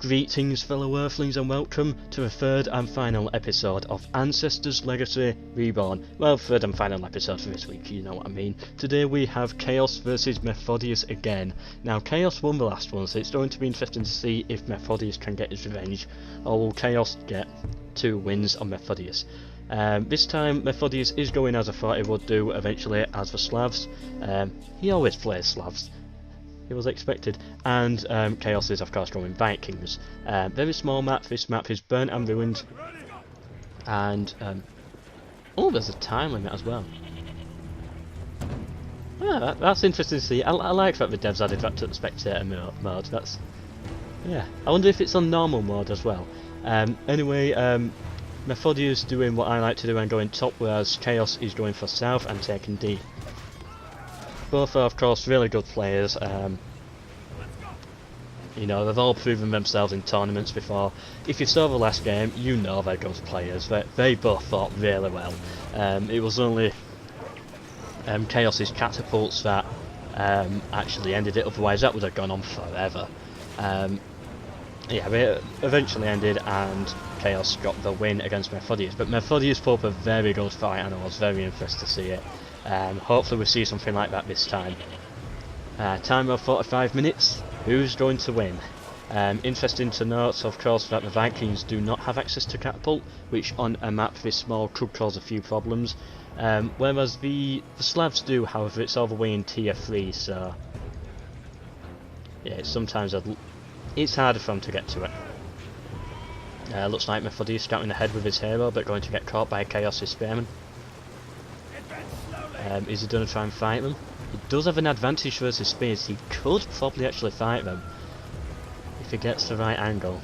Greetings fellow Earthlings and welcome to the third and final episode of Ancesotrs Legacy Reborn. Well, third and final episode for this week, you know what I mean. Today we have Kaos versus Methodius again. Now Kaos won the last one, so it's going to be interesting to see if Methodius can get his revenge, or will Kaos get 2 wins on Methodius. This time Methodius is going as I thought he would do eventually, as for Slavs. He always plays Slavs. It was expected, and Kaos is of course going Vikings. Very small map. This map is burnt and ruined, and oh, there's a time limit as well. That's interesting to see. I like that the devs added that to the spectator mode. That's, yeah. I wonder if it's on normal mode as well. Anyway, Methodius doing what I like to do and going top, whereas Kaos is going for south and taking D. Both are of course really good players. You know, they've all proven themselves in tournaments before. If you saw the last game, you know they're good players. They both fought really well. It was only Chaos's catapults that actually ended it, otherwise that would have gone on forever. Yeah, they eventually ended and Kaos got the win against Methodius, but Methodius put up a very good fight and I was very impressed to see it. Hopefully we see something like that this time. Timer of 45 minutes. Who's going to win? Interesting to note, of course, that the Vikings do not have access to catapult, which on a map this small could cause a few problems. Whereas the Slavs do, however, it's all the way in tier 3, so yeah, sometimes it's harder for them to get to it. Looks like Methodius scouting ahead with his hero, but going to get caught by Chaos's spearman. Is he going to try and fight them? He does have an advantage versus spears. He could probably actually fight them if he gets the right angle.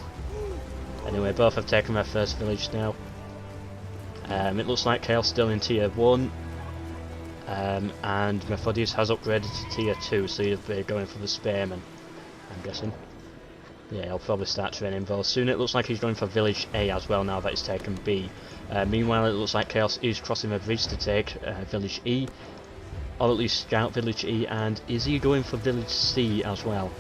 Anyway, both have taken their first village now. It looks like Chaos still in tier 1, and Methodius has upgraded to tier 2, so he'll be going for the spearman, I'm guessing. Yeah, he'll probably start training those soon. It looks like he's going for village A as well now that he's taken B. Meanwhile, it looks like Chaos is crossing the bridge to take village E, or at least scout village E, and is he going for village C as well?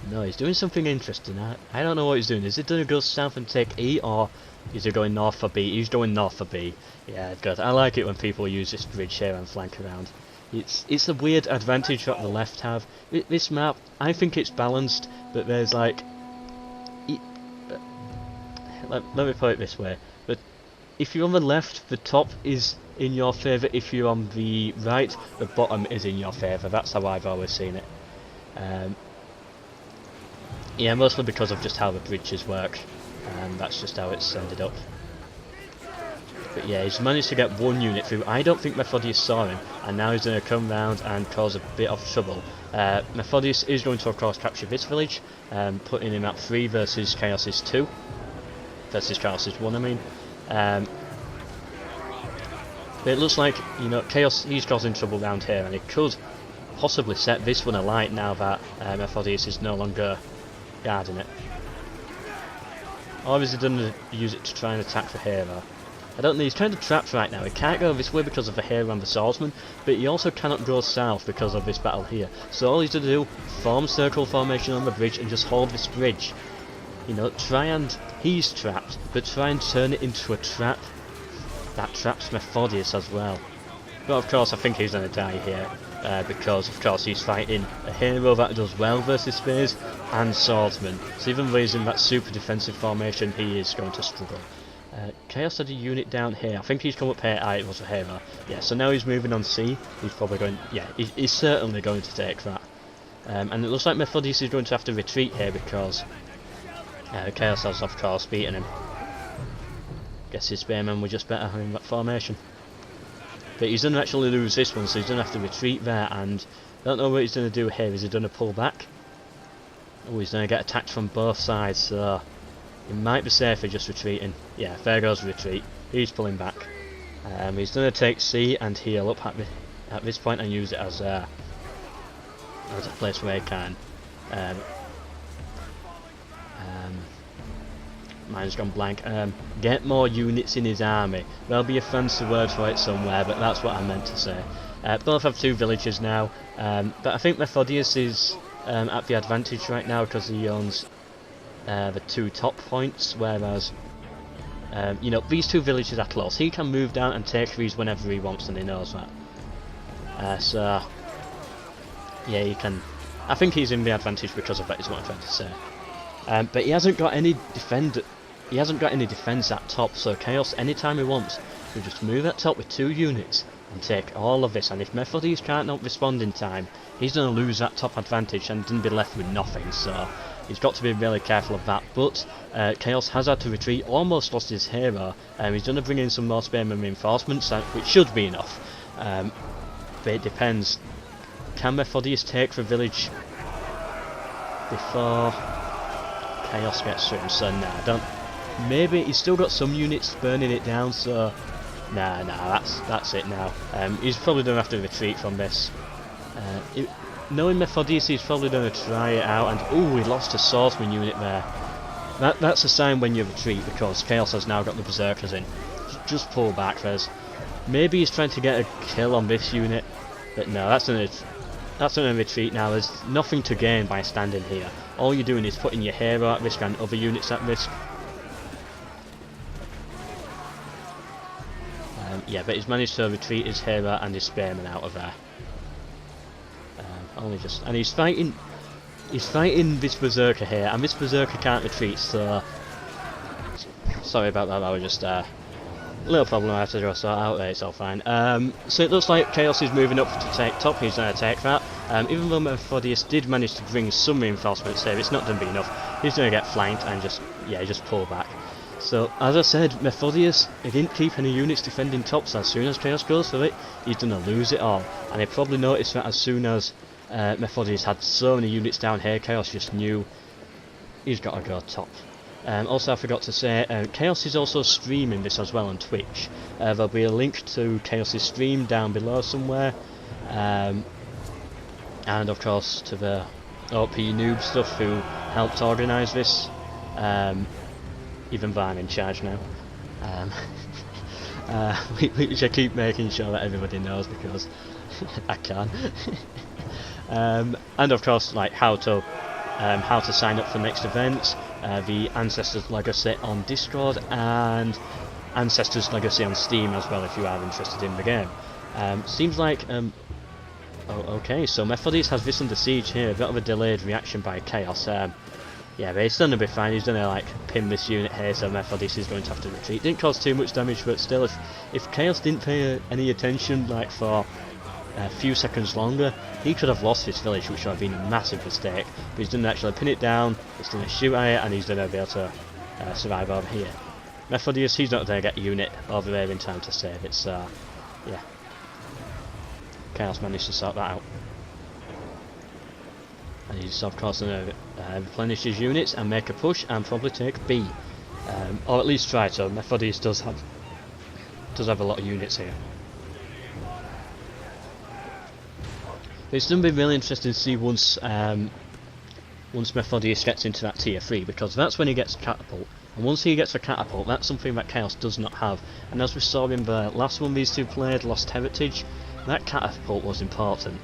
No, he's doing something interesting. I don't know what he's doing. Is he going to go south and take E, or is he going north for B? He's going north for B. Yeah, good. I like it when people use this bridge here and flank around. It's a weird advantage that the left have. This map, I think it's balanced, but there's like... Let me put it this way. But if you're on the left, the top is in your favour. If you're on the right, the bottom is in your favour. That's how I've always seen it. Yeah, mostly because of just how the bridges work. That's just how it's ended up. But yeah, he's managed to get 1 unit through. I don't think Methodius saw him, and now he's going to come round and cause a bit of trouble. Methodius is going to of course capture this village, putting him at 3 versus Chaos's 2. Versus Chaos's 1, I mean. But it looks like, you know, Chaos, he's causing trouble round here, and he could possibly set this one alight now that Methodius is no longer guarding it. Or is he going to use it to try and attack the hero? I don't know, he's kind of trapped right now. He can't go this way because of the hero and the swordsman, but he also cannot go south because of this battle here. So all he's going to do, form circle formation on the bridge and just hold this bridge. You know, try and... he's trapped, but try and turn it into a trap that traps Methodius as well. But of course I think he's going to die here, because of course he's fighting a hero that does well versus spears and swordsman. So even though he's in that super defensive formation, he is going to struggle. Chaos had a unit down here. I think he's come up here. It was a hero. Yeah, so now he's moving on C. He's probably going... yeah, he's certainly going to take that. And it looks like Methodius is going to have to retreat here because Chaos has of course beaten him. Guess his spearmen were just better in that formation. But he's going to actually lose this one, so he's going to have to retreat there, and I don't know what he's going to do here. Is he going to pull back? Oh, he's going to get attacked from both sides, so it might be safer just retreating. Yeah, there goes retreat. He's pulling back. He's going to take C and heal up at this point and use it as a place where he can. Mine's gone blank. Get more units in his army. There'll be a fancy word for it somewhere, but that's what I meant to say. Both have 2 villages now, but I think Methodius is at the advantage right now because he owns the 2 top points, whereas you know, these 2 villages are close. He can move down and take these whenever he wants, and he knows that. So yeah, he can. I think he's in the advantage because of that, is what I'm trying to say. But he hasn't got any He hasn't got any defense at top, so Kaos, anytime he wants, will just move at top with 2 units and take all of this. And if Methodius can't not respond in time, he's going to lose that top advantage and then be left with nothing. So he's got to be really careful of that. But Kaos has had to retreat, almost lost his hero. He's going to bring in some more spearmen reinforcements, which should be enough. But it depends. Can Methodius take the village before Kaos gets through? So nah, I don't. Maybe he's still got some units burning it down, so nah, that's it now. He's probably going to have to retreat from this. Knowing Methodius, he's probably going to try it out, and ooh, he lost a swordsman unit there. That's a sign when you retreat, because Kaos has now got the berserkers in. Just pull back, maybe he's trying to get a kill on this unit, but no, that's gonna retreat now. There's nothing to gain by standing here. All you're doing is putting your hero at risk and other units at risk. Yeah, but he's managed to retreat his hero and his spearman out of there. And he's fighting this berserker here, and this berserker can't retreat. So sorry about that. That was just a little problem I have to sort out. There, it's all fine. So it looks like Kaos is moving up to take top. He's going to take that. Even though Methodius did manage to bring some reinforcements here, it's not going to be enough. He's going to get flanked and just pull back. So, as I said, Methodius, he didn't keep any units defending tops. As soon as Kaos goes for it, he's going to lose it all. And he probably noticed that as soon as Methodius had so many units down here, Kaos just knew he's got to go top. Also, I forgot to say, Kaos is also streaming this as well on Twitch. There'll be a link to Kaos' stream down below somewhere. And of course to the OP Noob stuff who helped organise this. Even though I'm in charge now. Which I keep making sure that everybody knows because I can. And of course, like how to sign up for next events, the Ancesotrs Legacy on Discord and Ancesotrs Legacy on Steam as well if you are interested in the game. Seems like okay, so Methodius has this under siege here, a bit of a delayed reaction by Kaos. Yeah, but he's gonna be fine. He's gonna like pin this unit here, so Methodius is going to have to retreat. Didn't cause too much damage, but still, if Kaos didn't pay any attention, like for a few seconds longer, he could have lost this village, which would have been a massive mistake. But he's gonna actually pin it down. He's gonna shoot at it, and he's gonna be able to survive over here. Methodius, he's not gonna get a unit over there in time to save it. So yeah, Kaos managed to sort that out. And he's of course going to replenish his units and make a push and probably take B, or at least try to. Methodius does have a lot of units here. But it's going to be really interesting to see once Methodius gets into that tier 3, because that's when he gets a catapult. And once he gets a catapult, that's something that Kaos does not have. And as we saw in the last one these two played, Lost Heritage, that catapult was important.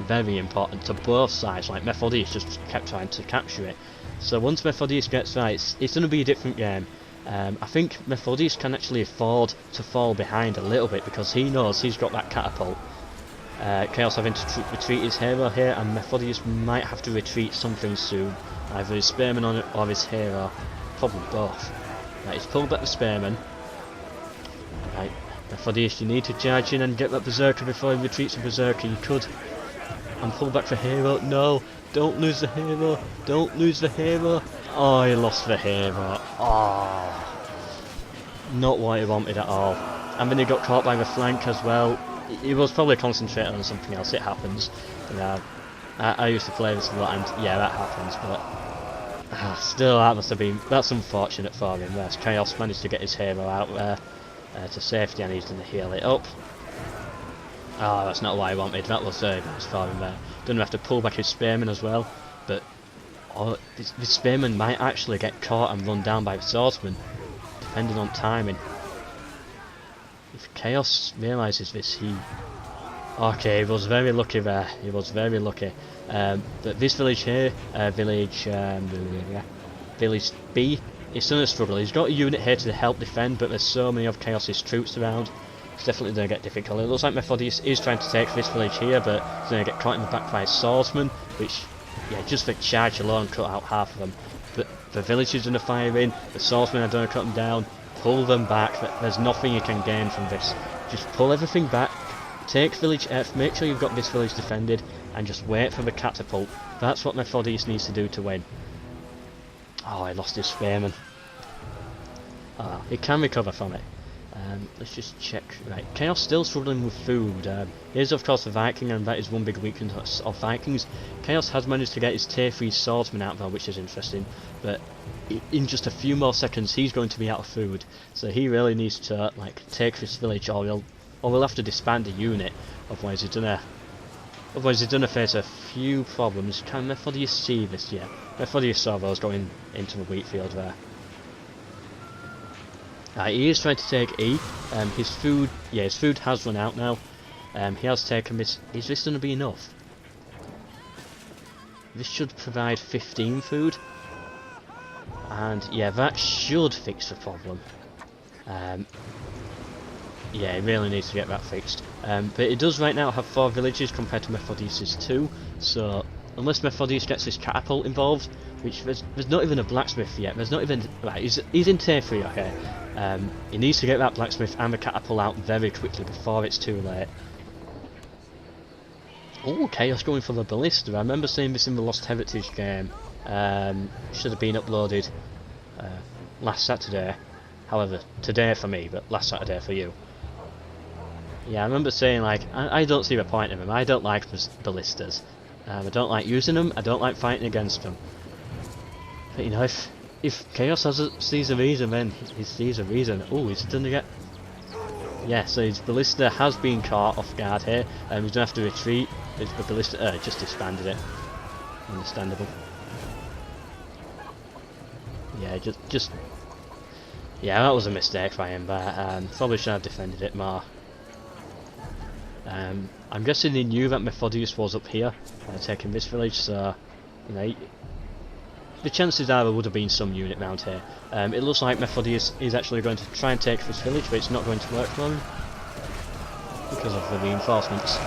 Very important to both sides. Like Methodius just kept trying to capture it. So once Methodius gets that, it's going to be a different game. I think Methodius can actually afford to fall behind a little bit because he knows he's got that catapult. Kaos having to retreat his hero here, and Methodius might have to retreat something soon. Either his spearman on it or his hero. Probably both. Right, he's pulled back the spearman. Right, Methodius, you need to charge in and get that berserker before he retreats the berserker. You could. And pull back the hero. No, don't lose the hero. Don't lose the hero. Oh, he lost the hero. Oh, not what he wanted at all. And then he got caught by the flank as well. He was probably concentrating on something else. It happens. You know, I used to play this a lot, and yeah, that happens. But still, that's unfortunate for him. Whereas Kaos managed to get his hero out there to safety, and he's going to heal it up. Oh, that's not what I wanted. That was very nice for him there. Didn't have to pull back his spearman as well, but this spearman might actually get caught and run down by the swordsman, depending on timing. If Kaos realises this, Okay, he was very lucky there. He was very lucky. But this village here, village B, it's going to struggle. He's got a unit here to help defend, but there's so many of Chaos's troops around. It's definitely going to get difficult. It looks like Methodius is trying to take this village here, but he's going to get caught in the back by his swordsman, which, yeah, just the charge alone cut out half of them. But the village is going to fire in, the swordsmen are going to cut them down, pull them back. There's nothing you can gain from this. Just pull everything back, take village F, make sure you've got this village defended, and just wait for the catapult. That's what Methodius needs to do to win. Oh, he lost his spearman. Ah, he can recover from it. Let's just check. Right, Chaos still struggling with food. Here's of course the Viking, and that is one big weakness of Vikings. Chaos has managed to get his tier 3 swordsman out there, which is interesting, but in just a few more seconds he's going to be out of food, so he really needs to like take this village, or we'll have to disband the unit. Otherwise he's gonna face a few problems. Can Methodius see this? Yeah, Methodius saw those going into the wheat field there. He is trying to take E. His food has run out now. He has taken this. Is this going to be enough? This should provide 15 food. And yeah, that should fix the problem. Yeah, it really needs to get that fixed. But it does right now have 4 villages compared to Methodius's 2. So unless Methodius gets his catapult involved, which there's not even a blacksmith yet. There's not even right. He's in tier 3. Okay. He needs to get that blacksmith and the catapult out very quickly before it's too late. Oh, Chaos going for the ballista. I remember seeing this in the Lost Heritage game. Should have been uploaded last Saturday. However, today for me, but last Saturday for you. Yeah, I remember saying like, I don't see the point in them. I don't like ballistas. I don't like using them. I don't like fighting against them. But you know, if Chaos sees a reason, then he sees a reason. Oh, he's going to get... Yeah, so his ballista has been caught off guard here. He's going to have to retreat. The ballista just disbanded it. Understandable. Yeah, just... Yeah, that was a mistake by him, but probably should have defended it more. I'm guessing he knew that Methodius was up here, taking this village, so... You know... The chances are there would have been some unit round here. It looks like Methodius is actually going to try and take this village, but it's not going to work for him because of the reinforcements.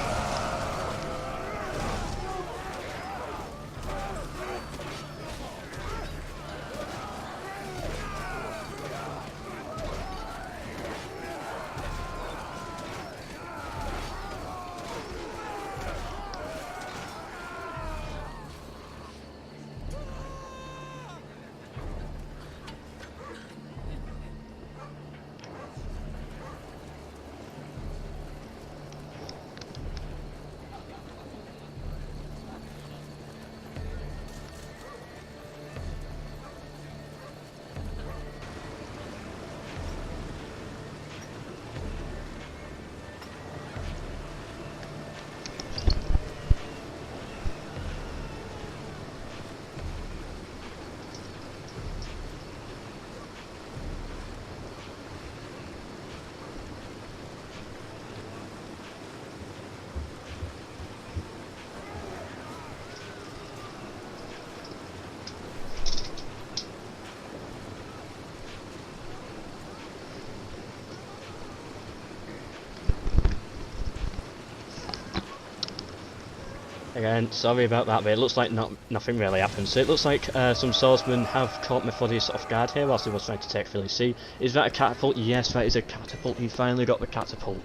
Again, sorry about that, but it looks like nothing really happened. So it looks like some swordsmen have caught Methodius off guard here whilst he was trying to take Philly C. Is that a catapult? Yes, that is a catapult. He finally got the catapult.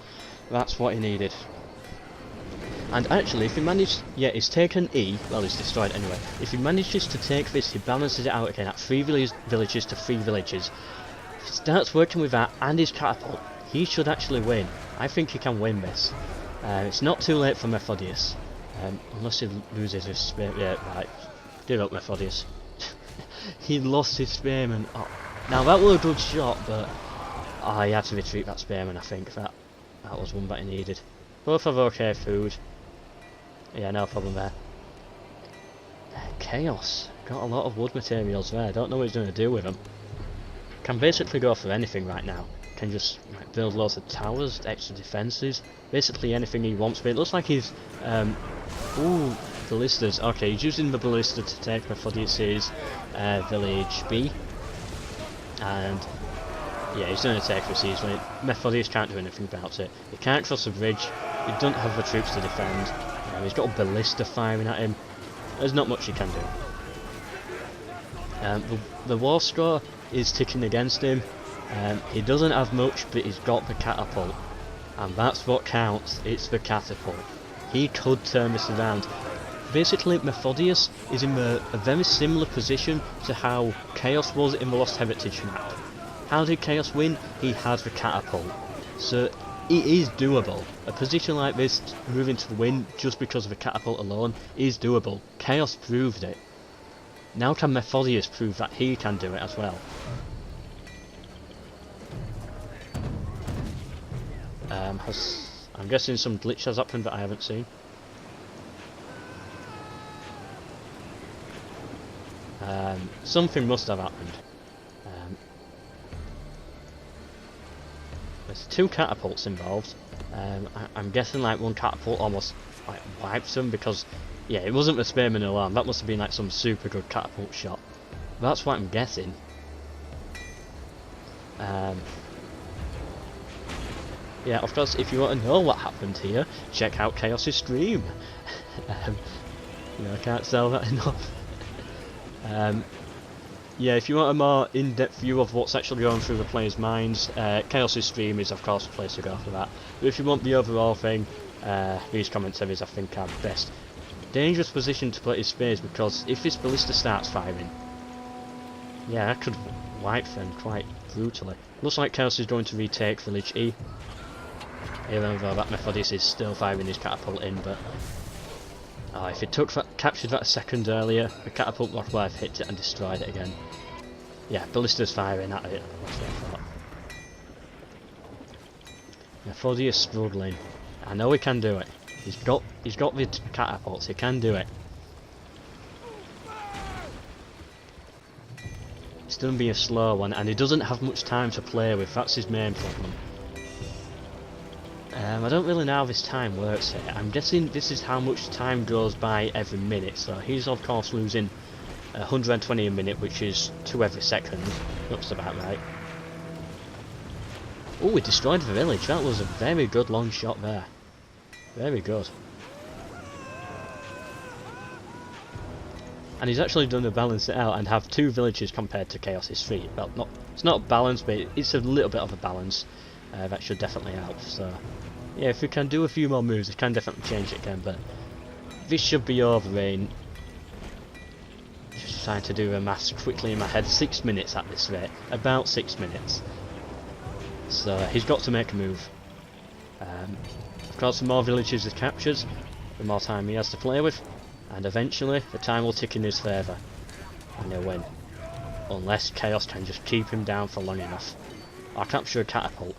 That's what he needed. And actually, if he managed... Yeah, he's taken E. Well, he's destroyed anyway. If he manages to take this, he balances it out again at 3 villages to 3 villages. If he starts working with that and his catapult, he should actually win. I think he can win this. It's not too late for Methodius. Unless he loses his spear. Yeah, right. Give up, Methodius. He lost his spearman. Oh. Now that was a good shot, but he had to retreat that spearman. I think that was one that he needed. Both have okay food. Yeah, no problem there. Chaos got a lot of wood materials there. I don't know what he's going to do with them. Can basically go for anything right now. can just like, build loads of towers, extra defences, basically anything he wants. But it looks like he's ooh, ballistas. Okay, he's using the ballista to take Methodius's village B, and yeah, he's going to take this easily. Methodius can't do anything about it. He can't cross the bridge. He doesn't have the troops to defend. He's got a ballista firing at him. There's not much he can do. The war score is ticking against him. He doesn't have much, but he's got the catapult, and that's what counts. It's the catapult. He could turn this around. Basically, Methodius is in a very similar position to how Kaos was in the Lost Heritage map. How did Kaos win? He had the catapult. So it is doable. A position like this, moving to the win just because of the catapult alone, is doable. Kaos proved it. Now can Methodius prove that he can do it as well? I'm guessing some glitch has happened that I haven't seen. Something must have happened. There's 2 catapults involved. I'm guessing like one catapult almost like wipes them because, yeah, it wasn't the Spearman alarm. That must have been like some super good catapult shot. That's what I'm guessing. Yeah, of course, if you want to know what happened here, check out Kaos's stream. You know, I can't sell that enough. Yeah, if you want a more in-depth view of what's actually going through the players' minds, Kaos's stream is of course the place to go for that. But if you want the overall thing, these commentaries I think are best. Dangerous position to put his space, because if this ballista starts firing, yeah, that could wipe them quite brutally. Looks like Kaos is going to retake village E, even though that Methodius is still firing his catapult in, but if it captured that a second earlier, the catapult would have hit it and destroyed it again. Yeah, ballista's firing at it, that's what I thought. Methodius struggling. I know he can do it. He's got the catapults, he can do it. It's going to be a slow one, and he doesn't have much time to play with, that's his main problem. I don't really know how this time works here. I'm guessing this is how much time goes by every minute, so he's of course losing 120 a minute, which is 2 every second. Looks about right. Oh, we destroyed the village. That was a very good long shot there. Very good. And he's actually done to balance it out and have 2 villages compared to Kaos's 3. Well, it's not balanced, but it's a little bit of a balance. That should definitely help. So, yeah, if we can do a few more moves, it can definitely change it again. But this should be over in. Just trying to do the maths quickly in my head. 6 minutes at this rate, about 6 minutes. So he's got to make a move. Of course, the more villages he captures, the more time he has to play with, and eventually the time will tick in his favour, and he'll win. Unless Kaos can just keep him down for long enough. Or capture a catapult.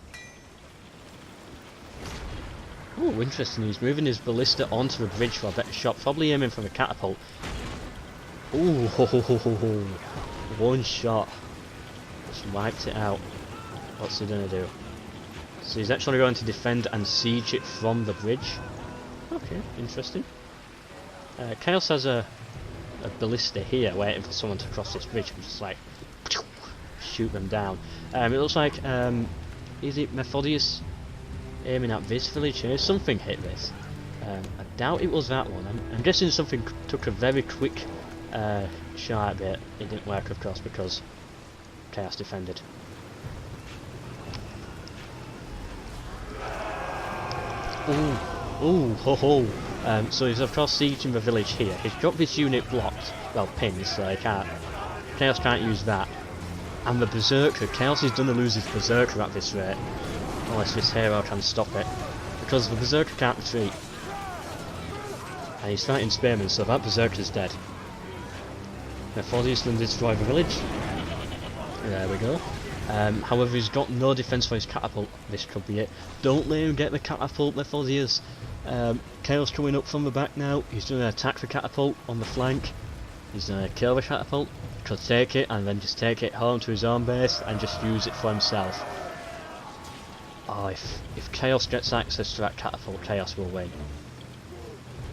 Oh, interesting, he's moving his ballista onto the bridge for a better shot, probably aiming for the catapult. Ooh, one shot. Just wiped it out. What's he gonna do? So he's actually going to defend and siege it from the bridge. Okay, interesting. Kaos has a ballista here waiting for someone to cross this bridge and just like shoot them down. It looks like, is it Methodius aiming at this village here? Something hit this. I doubt it was that one. I'm guessing something took a very quick shot at it. It didn't work, of course, because Kaos defended. Ooh, ho ho. So he's of course sieging the village here. He's got this unit blocked, well, pinned, so he can't. Kaos can't use that. And the Berserker, Kaos is going to lose his Berserker at this rate, unless this hero can stop it, because the Berserker can't retreat. And he's fighting Spearmen, so that Berserker's dead. Methodius can destroy the village. There we go. However, he's got no defense for his catapult. This could be it. Don't let him get the catapult, Methodius. Kaos coming up from the back now. He's going to attack the catapult on the flank. He's going to kill the catapult. Could take it and then just take it home to his own base and just use it for himself. Oh, if Kaos gets access to that catapult, Kaos will win.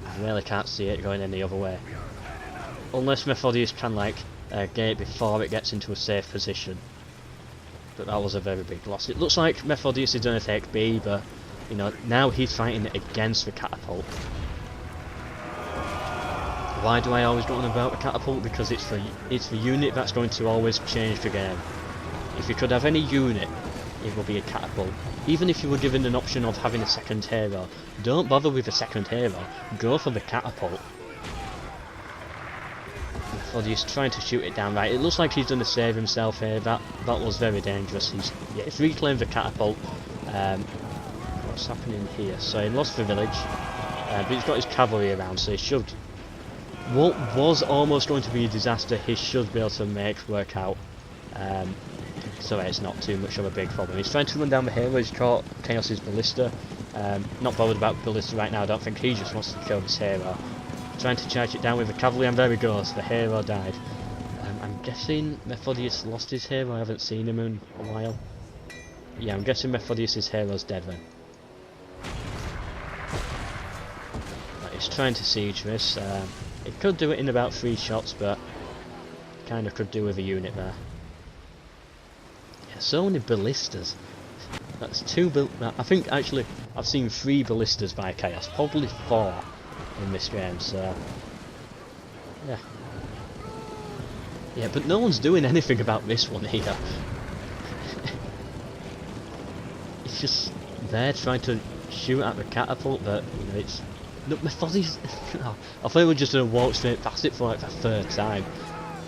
I really can't see it going any other way. Unless Methodius can like get it before it gets into a safe position. But that was a very big loss. It looks like Methodius is going to take B, but you know, now he's fighting against the catapult. Why do I always go on about the catapult? Because it's the unit that's going to always change the game. If you could have any unit, it will be a catapult. Even if you were given an option of having a second hero, don't bother with a second hero, go for the catapult. Methodius trying to shoot it down right. It looks like he's going to save himself here. That was very dangerous. He's reclaimed the catapult. What's happening here? So he lost the village, but he's got his cavalry around, so he should. What was almost going to be a disaster, he should be able to make work out. So it's not too much of a big problem. He's trying to run down the hero. He's caught Chaos's ballista. Not bothered about ballista right now. I don't think he just wants to kill this hero. Trying to charge it down with the cavalry, and there he goes. The hero died. I'm guessing Methodius lost his hero. I haven't seen him in a while. Yeah, I'm guessing Methodius' hero's dead then. Right, he's trying to siege this. He could do it in about 3 shots, but kinda could do with a unit there. Yeah, so many ballistas. That's 2 I think actually I've seen 3 ballistas by Kaos, probably 4 in this game, so yeah. Yeah, but no one's doing anything about this one here. It's just there trying to shoot at the catapult, but you know, it's look, Methodius. Oh, I thought we were just going to walk straight past it for like the 3rd time.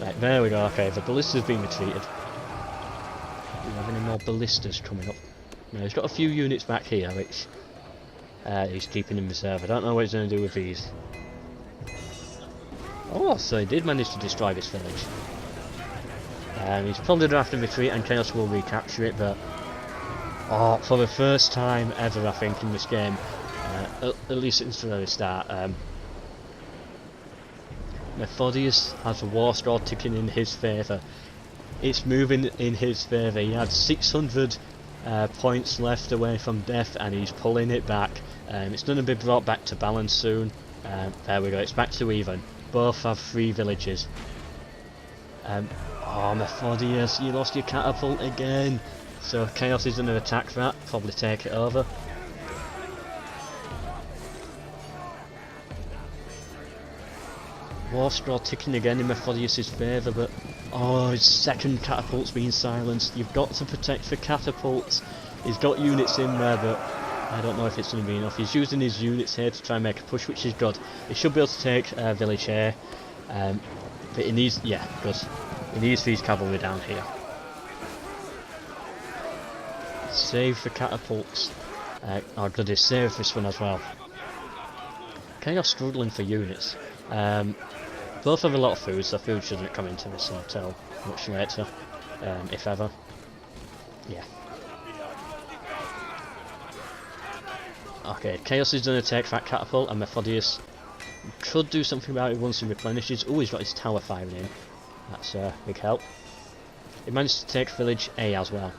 Right, there we go. Okay, the ballista's been retreated. Do we have any more ballistas coming up? No, he's got a few units back here, which he's keeping in reserve. I don't know what he's going to do with these. Oh, so he did manage to destroy this village. He's probably going to have to retreat, and Chaos will recapture it, but oh, for the first time ever, I think, in this game, at least since the very start, Methodius has a war score ticking in his favour. It's moving in his favour. He had 600 points left away from death, and he's pulling it back. It's going to be brought back to balance soon. There we go, it's back to even. Both have 3 villages. Oh, Methodius, you lost your catapult again. So Chaos is going to attack that, probably take it over. War score ticking again in Methodius' favour, but oh, his second catapult's been silenced. You've got to protect the catapults. He's got units in there, but I don't know if it's going to be enough. He's using his units here to try and make a push, which is good. He should be able to take village here, but he needs, yeah, good. He needs these cavalry down here. Save the catapults. Oh good, he saved this one as well. Chaos struggling for units. Both have a lot of food, so food shouldn't come into this until much later, if ever. Yeah. Okay, Chaos is going to take that catapult, and Methodius could do something about it once he replenishes. Oh, he's got his tower firing in. That's a big help. He managed to take village A as well.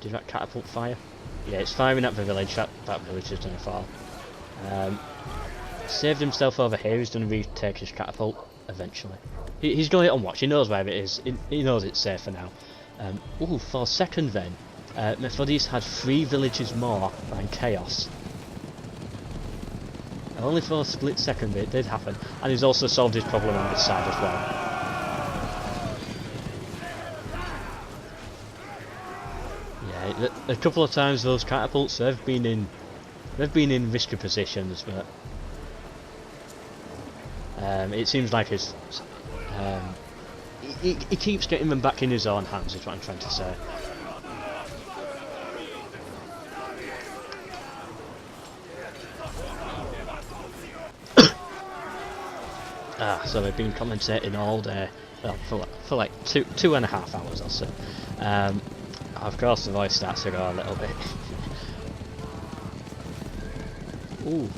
Did that catapult fire? Yeah, it's firing at the village. That village is going to fall. Saved himself over here. He's going to retake his catapult eventually. He's got it on watch. He knows where it is. He knows it's safe for now. Oh, for a second then, Methodius had 3 villages more than Chaos. Only for a split second, but it did happen. And he's also solved his problem on this side as well. Yeah, a couple of times those catapults, they've been in risky positions, but it seems like he keeps getting them back in his own hands, is what I'm trying to say. So they've been commentating all day, well, for like 2.5 hours or so. Of course the voice starts to go a little bit. Ooh,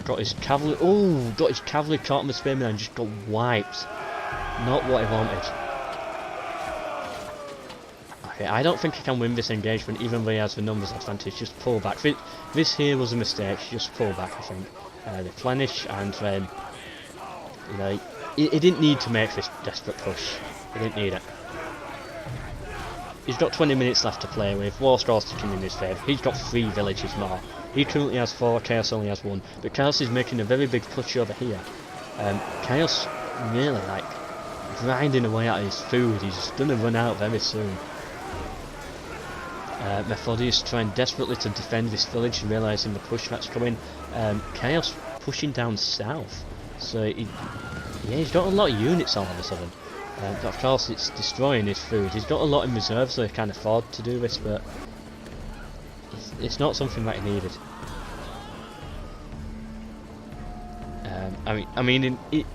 got his cavalry. Ooh, got his cavalry caught in the spearman and just got wiped. Not what he wanted. Okay, I don't think he can win this engagement even though he has the numbers advantage. Just pull back. This here was a mistake. Just pull back, I think. Replenish, and then, you know, he didn't need to make this desperate push. He didn't need it. He's got 20 minutes left to play with. War scores ticking in his favour. He's got 3 villages more. He currently has 4. Chaos only has 1. But Chaos is making a very big push over here. Chaos really like grinding away at his food. He's going to run out very soon. Methodius trying desperately to defend this village, realising the push that's coming. Chaos pushing down south, so he's got a lot of units all of a sudden. But of course it's destroying his food. He's got a lot in reserve, so he can afford to do this, but it's not something that he needed. I mean, it's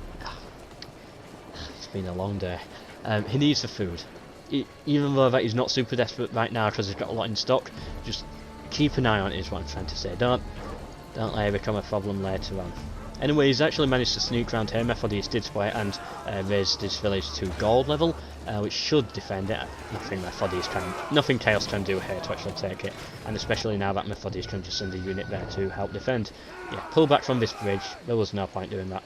been a long day. He needs the food. Even though that he's not super desperate right now because he's got a lot in stock, just keep an eye on it is what I'm trying to say. Don't let it become a problem later on. Anyway, he's actually managed to sneak around here. Methodius did spy it and raised his village to gold level, which should defend it. Nothing Chaos can do here to actually take it, and especially now that Methodius can just send a unit there to help defend. Yeah, pull back from this bridge. There was no point doing that.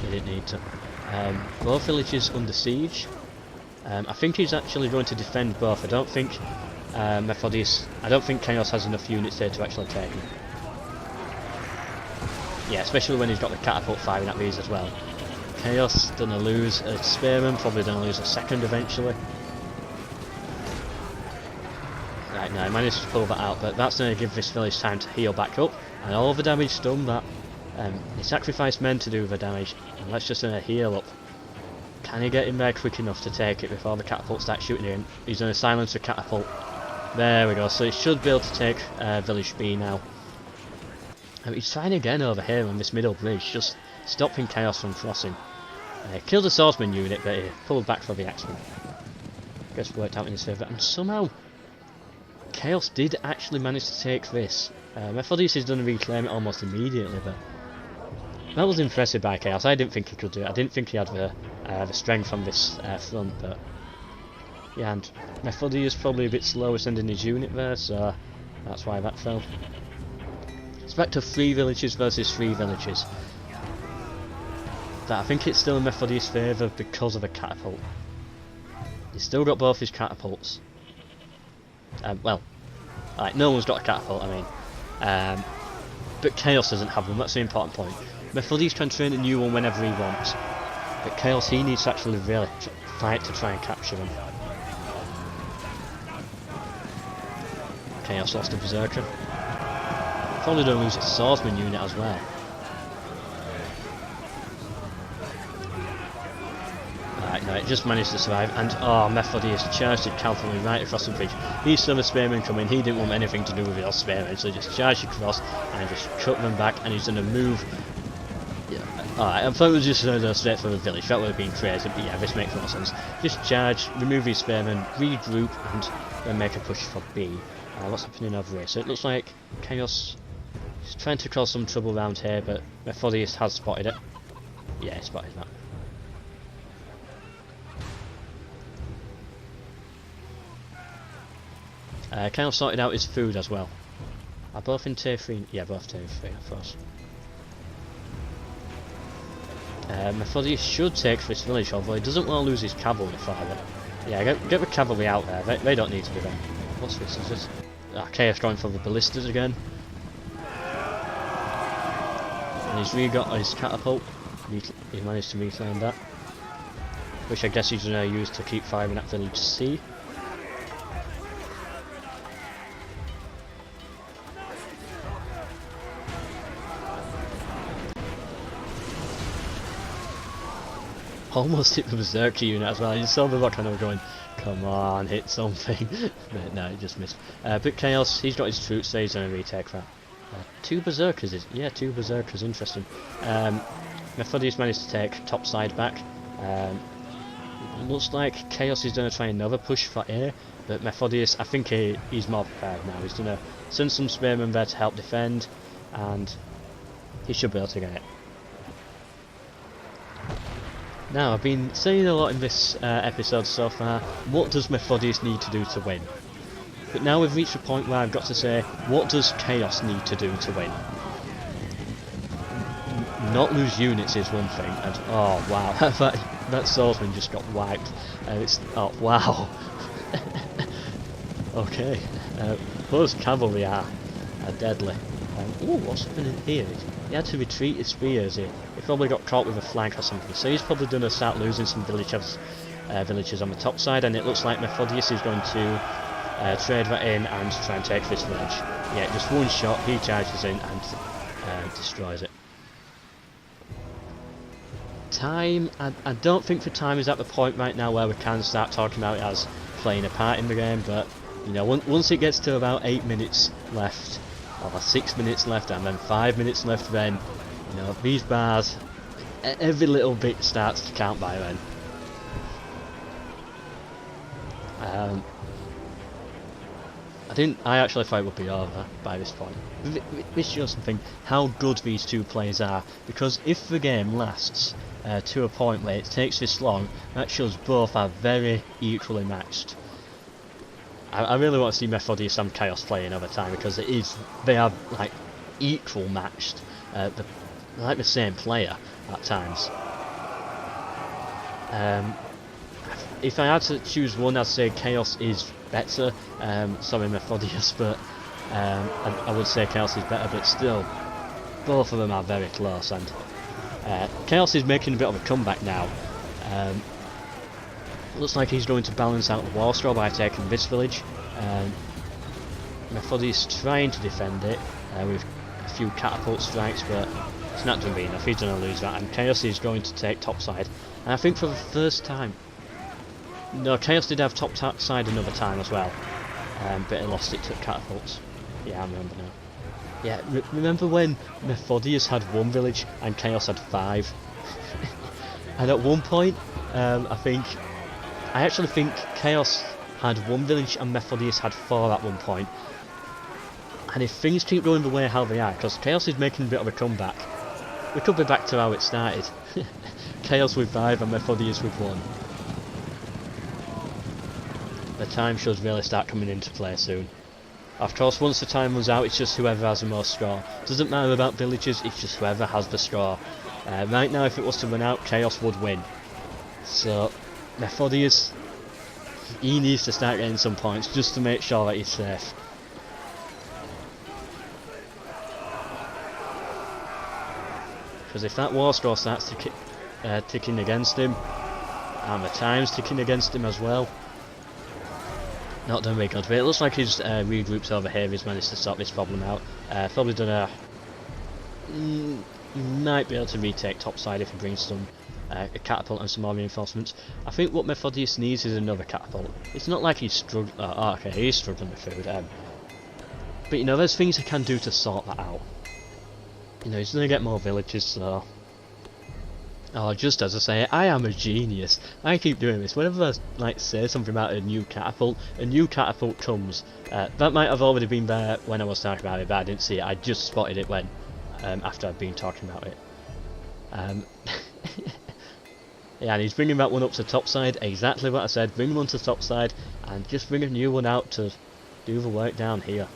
He didn't need to. Both villages under siege. I think he's actually going to defend both. I don't think Chaos has enough units there to actually take him. Yeah, especially when he's got the catapult firing at these as well. Chaos gonna lose a spearman, probably gonna lose a second eventually. Right, now he managed to pull that out, but that's gonna give this village time to heal back up, and all the damage done. That he sacrificed men to do the damage, and let's just heal up. Can he get in there quick enough to take it before the catapult starts shooting in? He's gonna silence the catapult. There we go. So he should be able to take village B now. He's trying again over here on this middle bridge, just stopping Chaos from crossing. Killed a swordsman unit, but he pulled back for the axeman. Guess worked out in his favour, and somehow Chaos did actually manage to take this. Methodius is going to reclaim it almost immediately, but that was impressive by Chaos. I didn't think he could do it. I didn't think he had the strength on this front, but yeah, and Methodius probably a bit slower sending his unit there, so that's why that fell. It's back to 3 villages versus 3 villages. But I think it's still in Methodius' favour because of a catapult. He's still got both his catapults. Well, no one's got a catapult, I mean. But Chaos doesn't have them, that's the important point. Methodius can train a new one whenever he wants. But Chaos, he needs to actually really fight to try and capture them. Chaos lost a berserker. Probably don't lose its swordsman unit as well. Right, no, it just managed to survive, and Methodius charged it cavalry right across the bridge. He saw the spearmen coming, he didn't want anything to do with the spearmen, so he just charged across and just cut them back, and he's going to move. Yeah, alright, I thought it was just straight for the village, that would have been crazy, but yeah, this makes more sense. Just charge, remove his spearmen, regroup, and then make a push for B. What's happening over here? So it looks like Chaos is trying to cause some trouble around here, but Methodius has spotted it. Yeah, he spotted that. Chaos sorted out his food as well. Are both in tier 3? Yeah, both tier 3, of course. Methodius should take this village, although he doesn't want to lose his cavalry father. Yeah, get the cavalry out there, they don't need to be there. What's this? Is this? Chaos going for the ballistas again. And he's re-got his catapult. He managed to reclaim that. Which I guess he's going to use to keep firing at village C. Almost hit the berserker unit as well. You saw the rock kind of going, come on, hit something. But no, it just missed. But Chaos, he's got his troops, so he's going to retake that. 2 berserkers, yeah, 2 berserkers, interesting. Methodius managed to take top side back. Looks like Chaos is going to try another push for A, but Methodius, I think he's more prepared now. He's going to send some spearmen there to help defend, and he should be able to get it. Now, I've been saying a lot in this episode so far, what does Methodius need to do to win? But now we've reached a point where I've got to say, what does Kaos need to do to win? Not lose units is one thing, and oh wow, that swordsman just got wiped. Oh wow. Okay, those cavalry are deadly. Ooh, what's happening here? He had to retreat his spears. He probably got caught with a flank or something, so he's probably going to start losing some villagers on the top side, and it looks like Methodius is going to trade that in and try and take this village. Yeah, just one shot, he charges in and destroys it. Time, I don't think the time is at the point right now where we can start talking about it as playing a part in the game, but you know, once it gets to about 8 minutes left, or 6 minutes left, and then 5 minutes left, then you know, these bars, every little bit starts to count by then. I actually thought it would be over by this point. This shows something, how good these two players are, because if the game lasts to a point where it takes this long, that shows both are very equally matched. I really want to see Methodius and Kaos play another time, because they are like equal matched. They're like the same player at times. If I had to choose one, I'd say Kaos is better. Sorry Methodius, but I would say Kaos is better, but still, both of them are very close, and Kaos is making a bit of a comeback now. Looks like he's going to balance out the war straw by taking this village. Methodius trying to defend it with a few catapult strikes, but it's not going to be enough. He's going to lose that, and Kaos is going to take topside. And I think for the first time, no, Kaos did have top side another time as well, but he lost it to catapults. Yeah, I remember now. Yeah, remember when Methodius had 1 village and Kaos had 5? And at one point, I actually think Kaos had 1 village and Methodius had 4 at one point. And if things keep going the way how they are, because Kaos is making a bit of a comeback, we could be back to how it started. Kaos with 5 and Methodius with 1. The time should really start coming into play soon. Of course, once the time runs out, it's just whoever has the most straw. Doesn't matter about villages, it's just whoever has the straw. Right now, if it was to run out, Kaos would win. So, Methodius, he needs to start getting some points just to make sure that he's safe. Because if that war straw starts ticking against him, and the time's ticking against him as well, not done very good, but it looks like his regroups over here has managed to sort this problem out. Probably done a... might be able to retake topside if he brings some a catapult and some more reinforcements. I think what Methodius needs is another catapult. It's not like he's struggling... okay, he is struggling with food. But you know, there's things he can do to sort that out. You know, he's going to get more villages, so... Oh, just as I say, I am a genius. I keep doing this. Whenever I like say something about a new catapult comes. That might have already been there when I was talking about it, but I didn't see it. I just spotted it when, after I'd been talking about it. Yeah, and he's bringing that one up to topside. Exactly what I said. Bring one to topside, and just bring a new one out to do the work down here.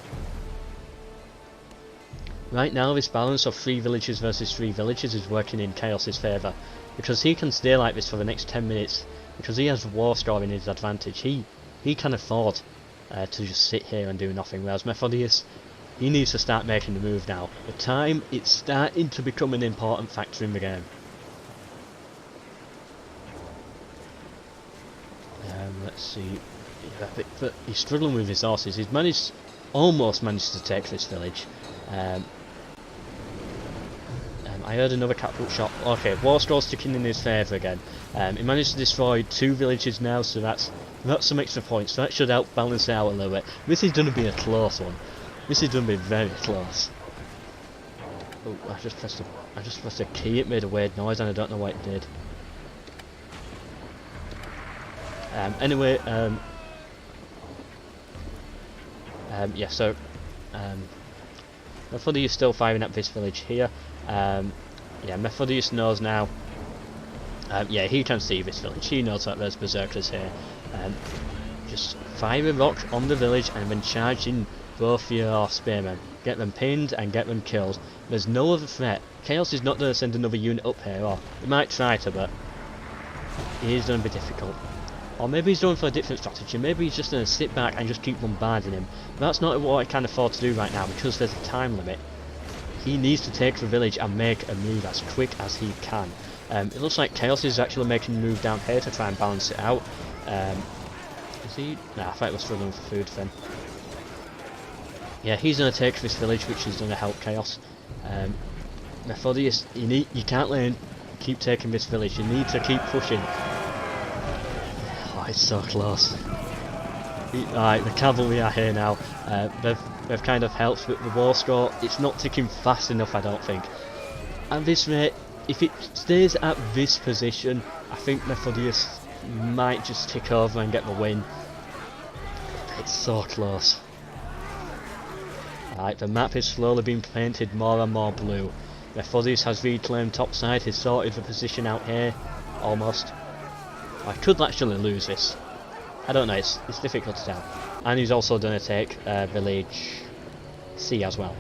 Right now, this balance of 3 villages versus 3 villages is working in Kaos's favour, because he can stay like this for the next 10 minutes, because he has war straw in his advantage. He can afford to just sit here and do nothing, whereas Methodius, he needs to start making the move now. The time, it's starting to become an important factor in the game. Let's see, but he's struggling with his horses. He's almost managed to take this village. I heard another catapult shot. Okay, war straw's sticking in his favour again. He managed to destroy 2 villages now, so that's some extra points. So that should help balance it out a little bit. This is going to be a close one. This is going to be very close. Oh, I just pressed a key. It made a weird noise, and I don't know what it did. Anyway, yeah. So, Methodius is still firing at this village here. Yeah, Methodius knows now Yeah, he can see this village. He knows that there's berserkers here. Just fire a rock on the village and then charge in both your spearmen. Get them pinned and get them killed. There's no other threat. Kaos is not going to send another unit up here, or he might try to, but it is going to be difficult. Or maybe he's going for a different strategy. Maybe he's just going to sit back and just keep bombarding him. But that's not what I can afford to do right now because there's a time limit. He needs to take the village and make a move as quick as he can. It looks like Kaos is actually making a move down here to try and balance it out. Is he? Nah, I thought he was struggling for food then. Yeah, he's going to take this village, which is going to help Kaos. Methodius, you can't let him keep taking this village. You need to keep pushing. Oh, it's so close. Alright, the cavalry are here now. They've kind of helped with the war score. It's not ticking fast enough, I don't think. At this rate, if it stays at this position, I think Methodius might just tick over and get the win. It's so close. Alright, the map is slowly being painted more and more blue. Methodius has reclaimed topside. He's sorted the position out here. Almost. I could actually lose this. I don't know, it's difficult to tell. And he's also going to take village C as well.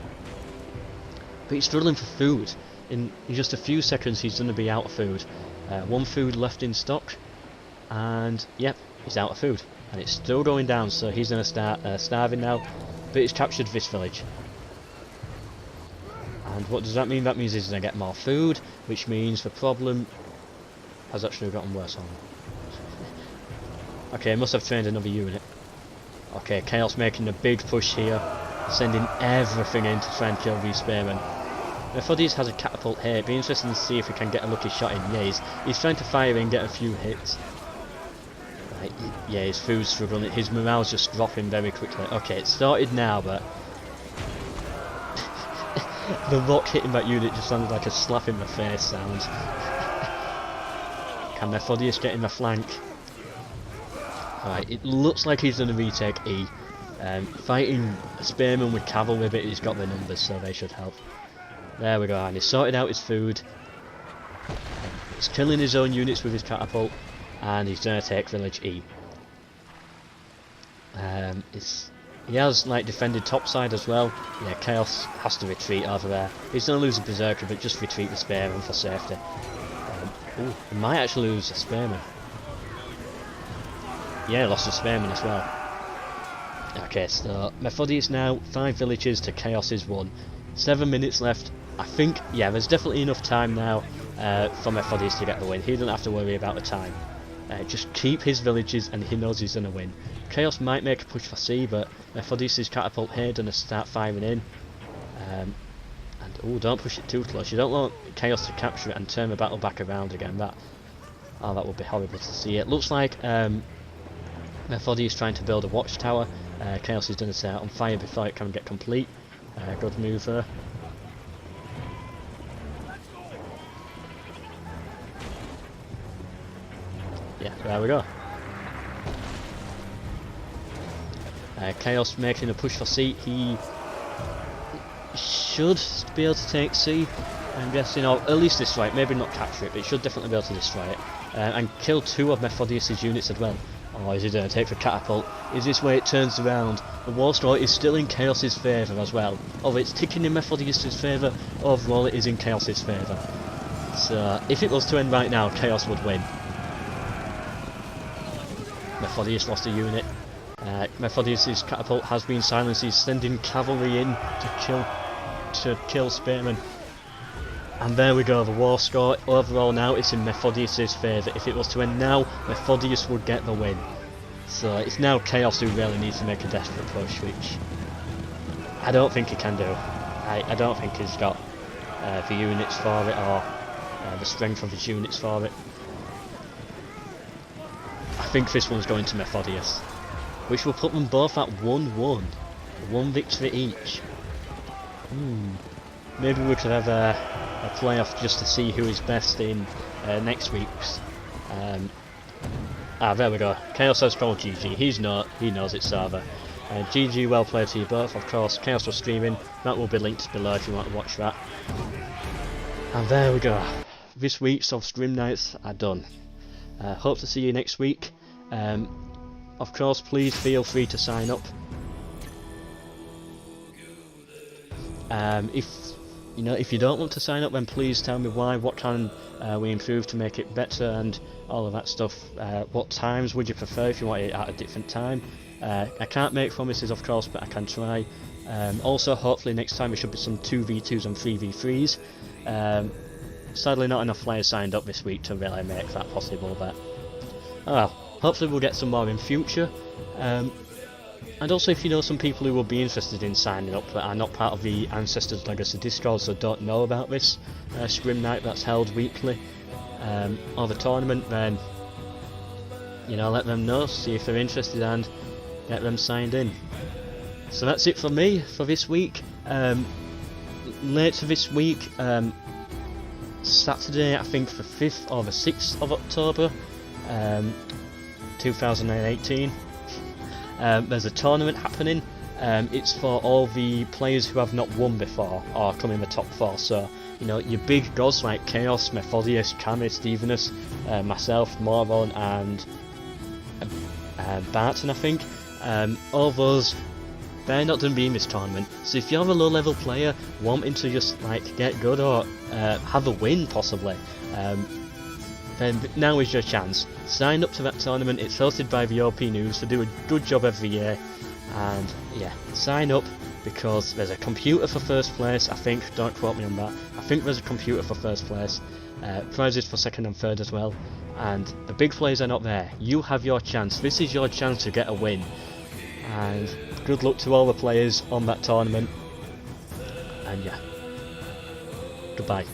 But he's struggling for food. In just a few seconds he's going to be out of food. One food left in stock. And yep, he's out of food. And it's still going down, so he's going to start starving now. But he's captured this village. And what does that mean? That means he's going to get more food, which means the problem has actually gotten worse on him. Okay, must have trained another unit. Okay, Kaos making a big push here, sending everything in to try and kill these spearmen. Methodius has a catapult here. It'd be interesting to see if he can get a lucky shot in. Yeah, he's trying to fire in, get a few hits. Right, yeah, his food's struggling. His morale's just dropping very quickly. Okay, it started now, but the rock hitting that unit just sounded like a slap in the face sound. Can Methodius get in the flank? Alright, it looks like he's going to retake E. Fighting a spearman with cavalry, but he's got the numbers, so they should help. There we go, and he's sorted out his food. He's killing his own units with his catapult, and he's going to take village E. He has like defended topside as well. Yeah, Kaos has to retreat over there. He's going to lose a berserker, but just retreat the spearman for safety. Ooh, he might actually lose a spearman. Yeah, lost a spearman as well. Okay, so Methodius now 5 villages to Kaos's 1. 7 minutes left. I think, yeah, there's definitely enough time now for Methodius to get the win. He doesn't have to worry about the time. Just keep his villages and he knows he's going to win. Kaos might make a push for C, but Methodius' catapult here going to start firing in. And oh, don't push it too close. You don't want Kaos to capture it and turn the battle back around again. That would be horrible to see. It looks like Methodius trying to build a watchtower. Kaos is going to set it on fire before it can get complete. Good move there. Yeah, there we go. Kaos making a push for C. He should be able to take C, I'm guessing, or at least destroy it. Maybe not capture it, but he should definitely be able to destroy it. And kill 2 of Methodius' units as well. Or is he going to take the catapult? Is this where it turns around? The war score is still in Kaos' favour as well. Although it's ticking in Methodius' favour, overall it is in Kaos' favour. So if it was to end right now, Kaos would win. Methodius lost a unit. Methodius' catapult has been silenced. He's sending cavalry in to kill spearmen. And there we go, the war score overall now it's in Methodius' favour. If it was to end now, Methodius would get the win. So it's now Kaos who really needs to make a desperate push, which I don't think he can do. I don't think he's got the units for it, or the strength of his units for it. I think this one's going to Methodius, which will put them both at 1-1. 1 victory each. Maybe we could have a playoff just to see who is best in next week's. There we go. Kaos has called GG. He knows it's over. GG, well played to you both. Of course, Kaos was streaming. That will be linked below if you want to watch that. And there we go. this week's of stream nights are done. Hope to see you next week. Of course, please feel free to sign up. If you don't want to sign up, then please tell me why. What can we improve to make it better, and all of that stuff. What times would you prefer if you want it at a different time? I can't make promises, of course, but I can try. Also, hopefully next time there should be some 2v2s and 3v3s. Sadly, not enough players signed up this week to really make that possible, but oh well. Hopefully we'll get some more in future. And also, if you know some people who will be interested in signing up that are not part of the Ancesotrs Legacy Discord, so don't know about this scrim night that's held weekly, or the tournament, then let them know, see if they're interested, and get them signed in. So that's it for me for this week. Later this week, Saturday, I think the 5th or the 6th of October 2018, there's a tournament happening. It's for all the players who have not won before or come in the top 4, so your big gods like Kaos, Methodius, Kami, Stevenus, myself, Morvon, and Barton, I think. All those, they're not going to be in this tournament, so if you're a low level player wanting to just get good or have a win possibly, then now is your chance. Sign up to that tournament. It's hosted by the OP News. They do a good job every year, and yeah, sign up, because there's a computer for first place, I think. Don't quote me on that. I think there's a computer for first place, prizes for second and third as well, and the big players are not there. You have your chance. This is your chance to get a win, and good luck to all the players on that tournament, and yeah, goodbye.